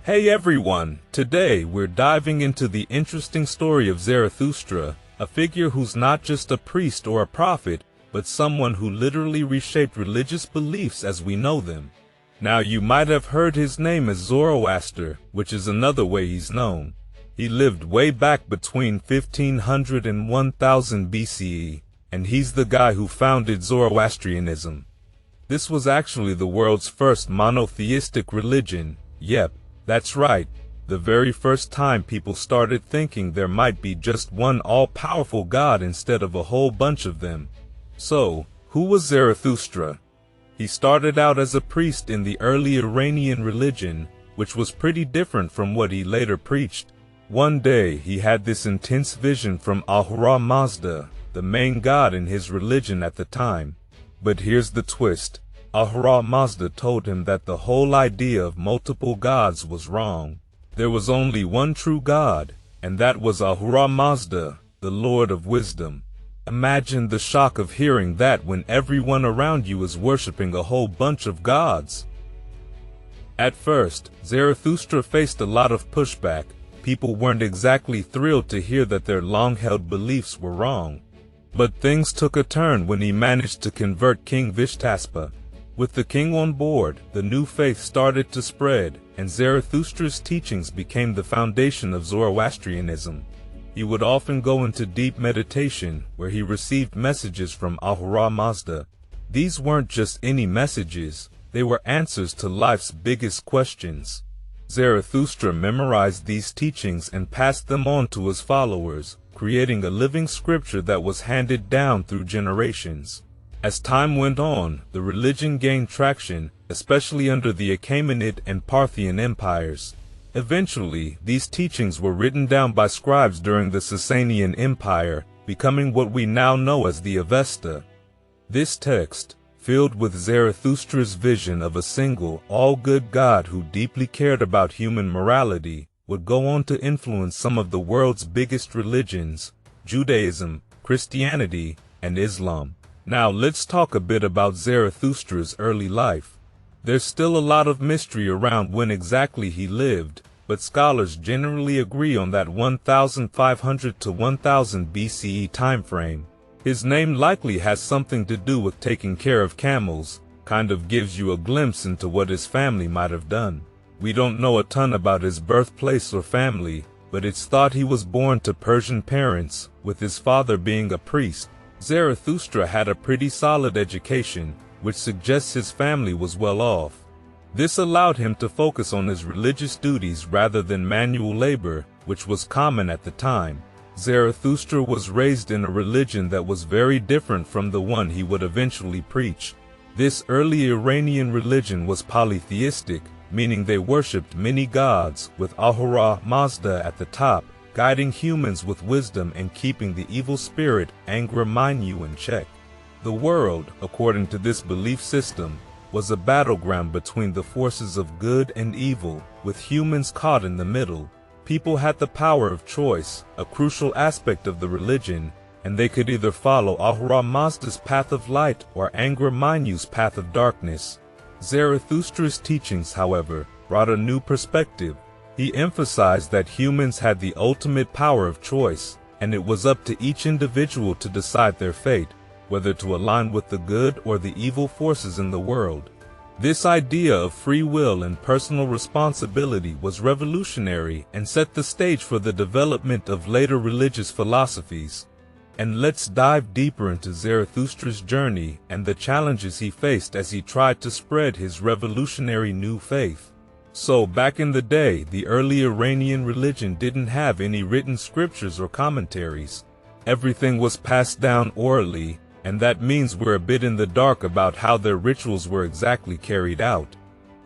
Hey everyone! Today we're diving into the interesting story of Zarathustra, a figure who's not just a priest or a prophet, but someone who literally reshaped religious beliefs as we know them. Now you might have heard his name as Zoroaster, which is another way he's known. He lived way back between 1500 and 1000 BCE, and he's the guy who founded Zoroastrianism. This was actually the world's first monotheistic religion. Yep, that's right, the very first time people started thinking there might be just one all-powerful God instead of a whole bunch of them. So, who was Zarathustra? He started out as a priest in the early Iranian religion, which was pretty different from what he later preached. One day he had this intense vision from Ahura Mazda, the main god in his religion at the time. But here's the twist. Ahura Mazda told him that the whole idea of multiple gods was wrong. There was only one true God, and that was Ahura Mazda, the Lord of Wisdom. Imagine the shock of hearing that when everyone around you is worshipping a whole bunch of gods. At first, Zarathustra faced a lot of pushback. People weren't exactly thrilled to hear that their long-held beliefs were wrong. But things took a turn when he managed to convert King Vishtaspa. With the king on board, the new faith started to spread, and Zarathustra's teachings became the foundation of Zoroastrianism. He would often go into deep meditation, where he received messages from Ahura Mazda. These weren't just any messages, they were answers to life's biggest questions. Zarathustra memorized these teachings and passed them on to his followers, creating a living scripture that was handed down through generations. As time went on, the religion gained traction, especially under the Achaemenid and Parthian empires. Eventually, these teachings were written down by scribes during the Sasanian Empire, becoming what we now know as the Avesta. This text, filled with Zarathustra's vision of a single, all-good God who deeply cared about human morality, would go on to influence some of the world's biggest religions, Judaism, Christianity, and Islam. Now let's talk a bit about Zarathustra's early life. There's still a lot of mystery around when exactly he lived, but scholars generally agree on that 1500 to 1000 BCE timeframe. His name likely has something to do with taking care of camels, kind of gives you a glimpse into what his family might have done. We don't know a ton about his birthplace or family, but it's thought he was born to Persian parents, with his father being a priest. Zarathustra had a pretty solid education, which suggests his family was well off. This allowed him to focus on his religious duties rather than manual labor, which was common at the time. Zarathustra was raised in a religion that was very different from the one he would eventually preach. This early Iranian religion was polytheistic, meaning they worshipped many gods, with Ahura Mazda at the top, guiding humans with wisdom and keeping the evil spirit Angra Mainyu in check. The world, according to this belief system, was a battleground between the forces of good and evil, with humans caught in the middle. People had the power of choice, a crucial aspect of the religion, and they could either follow Ahura Mazda's path of light or Angra Mainyu's path of darkness. Zarathustra's teachings, however, brought a new perspective. He emphasized that humans had the ultimate power of choice, and it was up to each individual to decide their fate, whether to align with the good or the evil forces in the world. This idea of free will and personal responsibility was revolutionary and set the stage for the development of later religious philosophies. And let's dive deeper into Zarathustra's journey and the challenges he faced as he tried to spread his revolutionary new faith. So back in the day, the early Iranian religion didn't have any written scriptures or commentaries. Everything was passed down orally, and that means we're a bit in the dark about how their rituals were exactly carried out.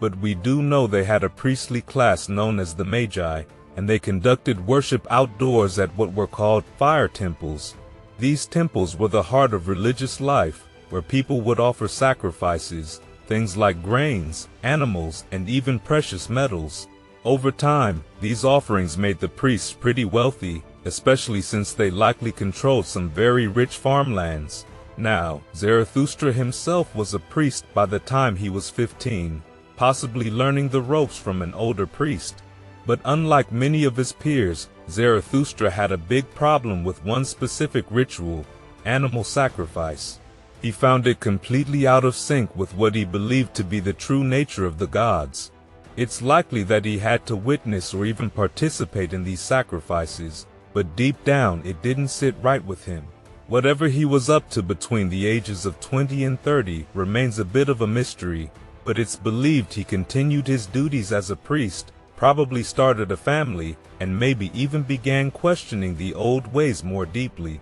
But we do know they had a priestly class known as the Magi, and they conducted worship outdoors at what were called fire temples. These temples were the heart of religious life, where people would offer sacrifices, things like grains, animals, and even precious metals. Over time, these offerings made the priests pretty wealthy, especially since they likely controlled some very rich farmlands. Now, Zarathustra himself was a priest by the time he was 15, possibly learning the ropes from an older priest. But unlike many of his peers, Zarathustra had a big problem with one specific ritual: animal sacrifice. He found it completely out of sync with what he believed to be the true nature of the gods. It's likely that he had to witness or even participate in these sacrifices, but deep down it didn't sit right with him. Whatever he was up to between the ages of 20 and 30 remains a bit of a mystery, but it's believed he continued his duties as a priest, probably started a family, and maybe even began questioning the old ways more deeply.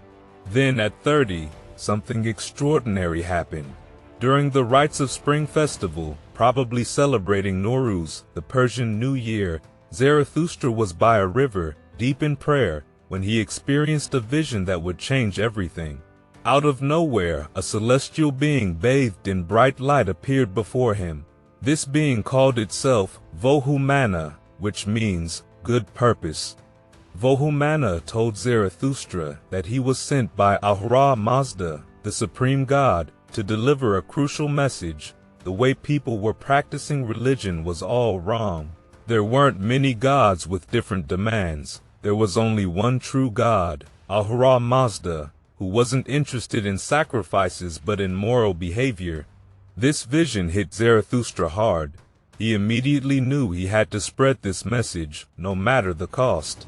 Then at 30, something extraordinary happened. During the rites of spring festival, probably celebrating Nowruz, the Persian New Year, Zarathustra was by a river, deep in prayer, when he experienced a vision that would change everything. Out of nowhere, a celestial being bathed in bright light appeared before him. This being called itself Vohumana, which means good purpose. Vohumana told Zarathustra that he was sent by Ahura Mazda, the supreme god, to deliver a crucial message. The way people were practicing religion was all wrong. There weren't many gods with different demands. There was only one true god, Ahura Mazda, who wasn't interested in sacrifices but in moral behavior. This vision hit Zarathustra hard. He immediately knew he had to spread this message, no matter the cost.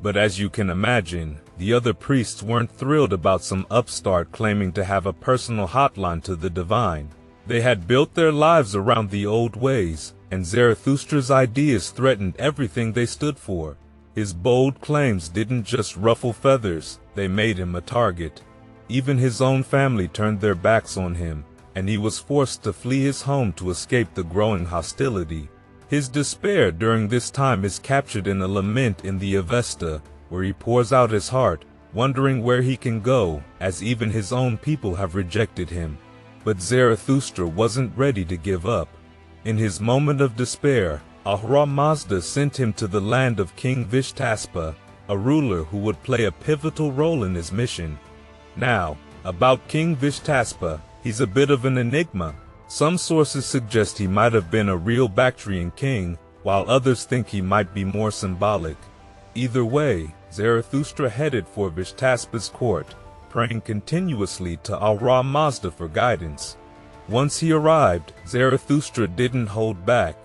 But as you can imagine, the other priests weren't thrilled about some upstart claiming to have a personal hotline to the divine. They had built their lives around the old ways, and Zarathustra's ideas threatened everything they stood for. His bold claims didn't just ruffle feathers, they made him a target. Even his own family turned their backs on him, and he was forced to flee his home to escape the growing hostility. His despair during this time is captured in a lament in the Avesta, where he pours out his heart, wondering where he can go, as even his own people have rejected him. But Zarathustra wasn't ready to give up. In his moment of despair, Ahura Mazda sent him to the land of King Vishtaspa, a ruler who would play a pivotal role in his mission. Now, about King Vishtaspa, he's a bit of an enigma. Some sources suggest he might have been a real Bactrian king, while others think he might be more symbolic. Either way, Zarathustra headed for Vishtaspa's court, praying continuously to Ahura Mazda for guidance. Once he arrived, Zarathustra didn't hold back.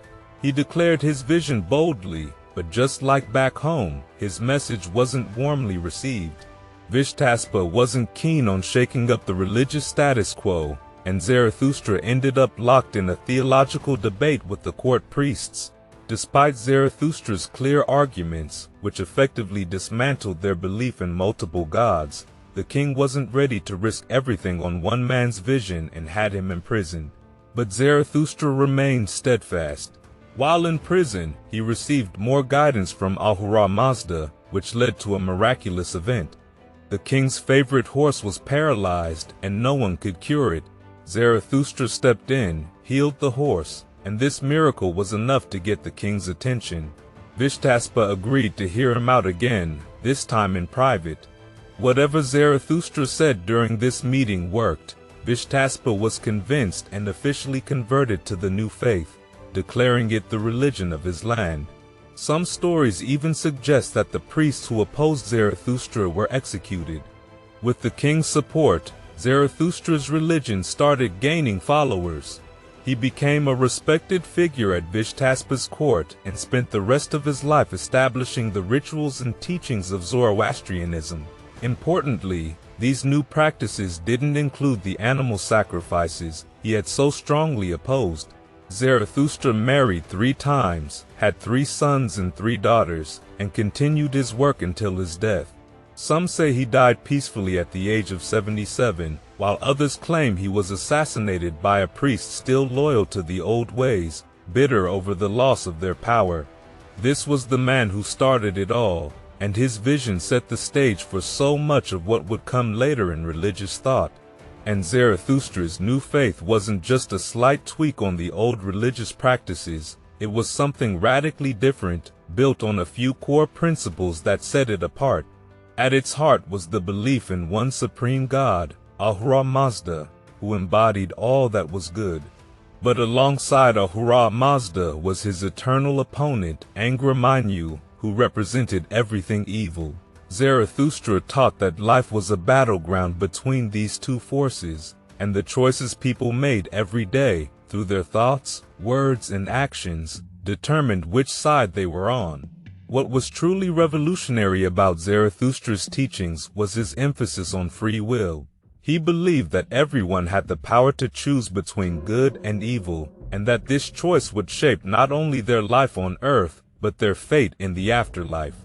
He declared his vision boldly, but just like back home, his message wasn't warmly received. Vishtaspa wasn't keen on shaking up the religious status quo, and Zarathustra ended up locked in a theological debate with the court priests. Despite Zarathustra's clear arguments, which effectively dismantled their belief in multiple gods, the king wasn't ready to risk everything on one man's vision and had him imprisoned. But Zarathustra remained steadfast. While in prison, he received more guidance from Ahura Mazda, which led to a miraculous event. The king's favorite horse was paralyzed, and no one could cure it. Zarathustra stepped in, healed the horse, and this miracle was enough to get the king's attention. Vishtaspa agreed to hear him out again, this time in private. Whatever Zarathustra said during this meeting worked. Vishtaspa was convinced and officially converted to the new faith, declaring it the religion of his land. Some stories even suggest that the priests who opposed Zarathustra were executed. With the king's support, Zarathustra's religion started gaining followers. He became a respected figure at Vishtaspa's court and spent the rest of his life establishing the rituals and teachings of Zoroastrianism. Importantly, these new practices didn't include the animal sacrifices he had so strongly opposed. Zarathustra married 3 times, had 3 sons and 3 daughters, and continued his work until his death. Some say he died peacefully at the age of 77, while others claim he was assassinated by a priest still loyal to the old ways, bitter over the loss of their power. This was the man who started it all, and his vision set the stage for so much of what would come later in religious thought. And Zarathustra's new faith wasn't just a slight tweak on the old religious practices, it was something radically different, built on a few core principles that set it apart. At its heart was the belief in one supreme God, Ahura Mazda, who embodied all that was good. But alongside Ahura Mazda was his eternal opponent, Angra Mainyu, who represented everything evil. Zarathustra taught that life was a battleground between these two forces, and the choices people made every day, through their thoughts, words, and actions, determined which side they were on. What was truly revolutionary about Zarathustra's teachings was his emphasis on free will. He believed that everyone had the power to choose between good and evil, and that this choice would shape not only their life on earth, but their fate in the afterlife.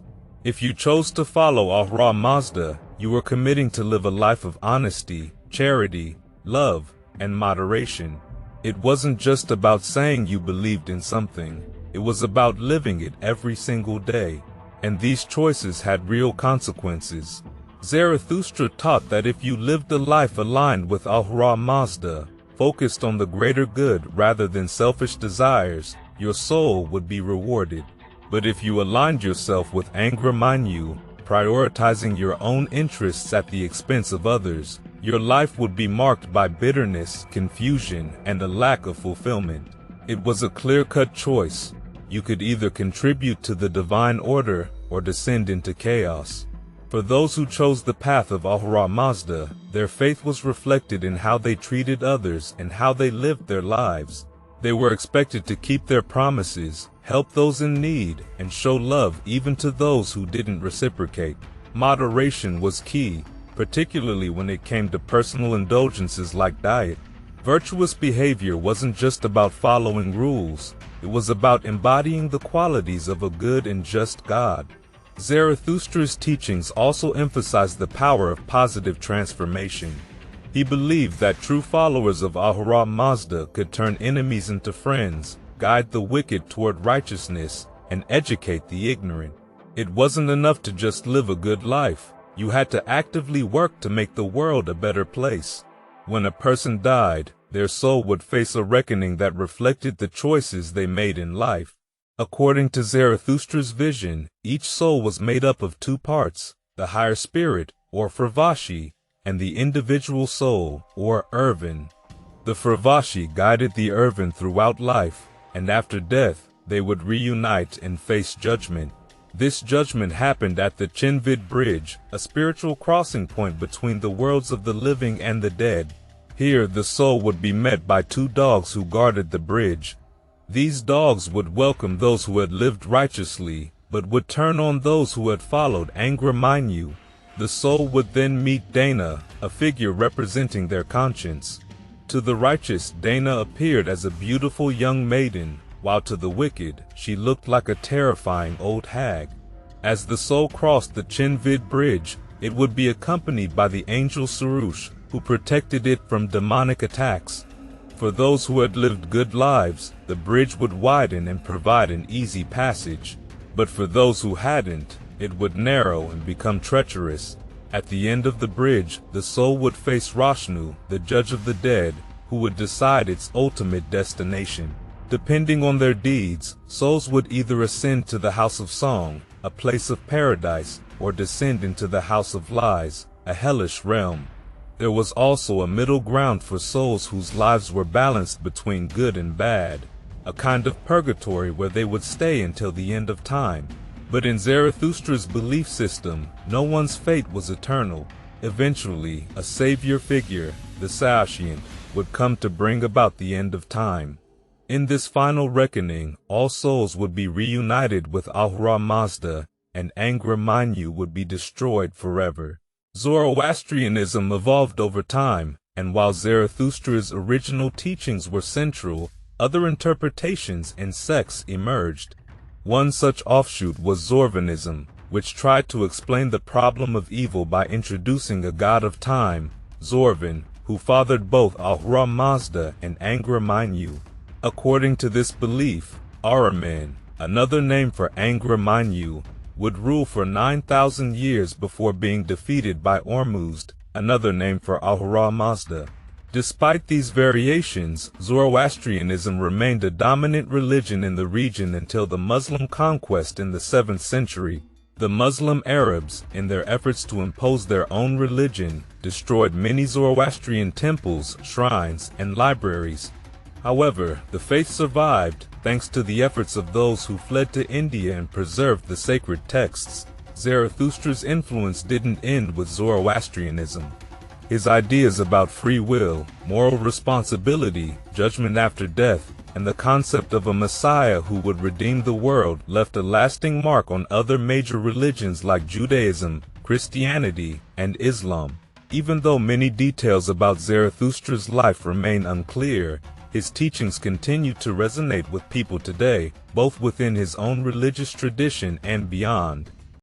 If you chose to follow Ahura Mazda, you were committing to live a life of honesty, charity, love, and moderation. It wasn't just about saying you believed in something, it was about living it every single day. And these choices had real consequences. Zarathustra taught that if you lived a life aligned with Ahura Mazda, focused on the greater good rather than selfish desires, your soul would be rewarded. But if you aligned yourself with Angra Mainyu, prioritizing your own interests at the expense of others, your life would be marked by bitterness, confusion, and a lack of fulfillment. It was a clear-cut choice. You could either contribute to the divine order or descend into chaos. For those who chose the path of Ahura Mazda, their faith was reflected in how they treated others and how they lived their lives. They were expected to keep their promises, help those in need, and show love even to those who didn't reciprocate. Moderation was key, particularly when it came to personal indulgences like diet. Virtuous behavior wasn't just about following rules, it was about embodying the qualities of a good and just God. Zarathustra's teachings also emphasized the power of positive transformation. He believed that true followers of Ahura Mazda could turn enemies into friends, guide the wicked toward righteousness, and educate the ignorant. It wasn't enough to just live a good life. You had to actively work to make the world a better place. When a person died, their soul would face a reckoning that reflected the choices they made in life. According to Zarathustra's vision, each soul was made up of two parts, the higher spirit, or Fravashi, and the individual soul, or Irvin. The Fravashi guided the Irvin throughout life, and after death, they would reunite and face judgment. This judgment happened at the Chinvid Bridge, a spiritual crossing point between the worlds of the living and the dead. Here, the soul would be met by two dogs who guarded the bridge. These dogs would welcome those who had lived righteously, but would turn on those who had followed Angra Mainyu. The soul would then meet Dana, a figure representing their conscience. To the righteous, Dana appeared as a beautiful young maiden, while to the wicked, she looked like a terrifying old hag. As the soul crossed the Chinvid Bridge, it would be accompanied by the angel Surush, who protected it from demonic attacks. For those who had lived good lives, the bridge would widen and provide an easy passage. But for those who hadn't, it would narrow and become treacherous. At the end of the bridge, the soul would face Rashnu, the judge of the dead, who would decide its ultimate destination. Depending on their deeds, souls would either ascend to the House of Song, a place of paradise, or descend into the House of Lies, a hellish realm. There was also a middle ground for souls whose lives were balanced between good and bad, a kind of purgatory where they would stay until the end of time. But in Zarathustra's belief system, no one's fate was eternal. Eventually, a savior figure, the Saoshyant, would come to bring about the end of time. In this final reckoning, all souls would be reunited with Ahura Mazda, and Angra Mainyu would be destroyed forever. Zoroastrianism evolved over time, and while Zarathustra's original teachings were central, other interpretations and sects emerged. One such offshoot was Zorvanism, which tried to explain the problem of evil by introducing a god of time, Zorvan, who fathered both Ahura Mazda and Angra Mainyu. According to this belief, Ahriman, another name for Angra Mainyu, would rule for 9,000 years before being defeated by Ormuzd, another name for Ahura Mazda. Despite these variations, Zoroastrianism remained a dominant religion in the region until the Muslim conquest in the 7th century. The Muslim Arabs, in their efforts to impose their own religion, destroyed many Zoroastrian temples, shrines, and libraries. However, the faith survived, thanks to the efforts of those who fled to India and preserved the sacred texts. Zarathustra's influence didn't end with Zoroastrianism. His ideas about free will, moral responsibility, judgment after death, and the concept of a Messiah who would redeem the world left a lasting mark on other major religions like Judaism, Christianity, and Islam. Even though many details about Zarathustra's life remain unclear, his teachings continue to resonate with people today, both within his own religious tradition and beyond.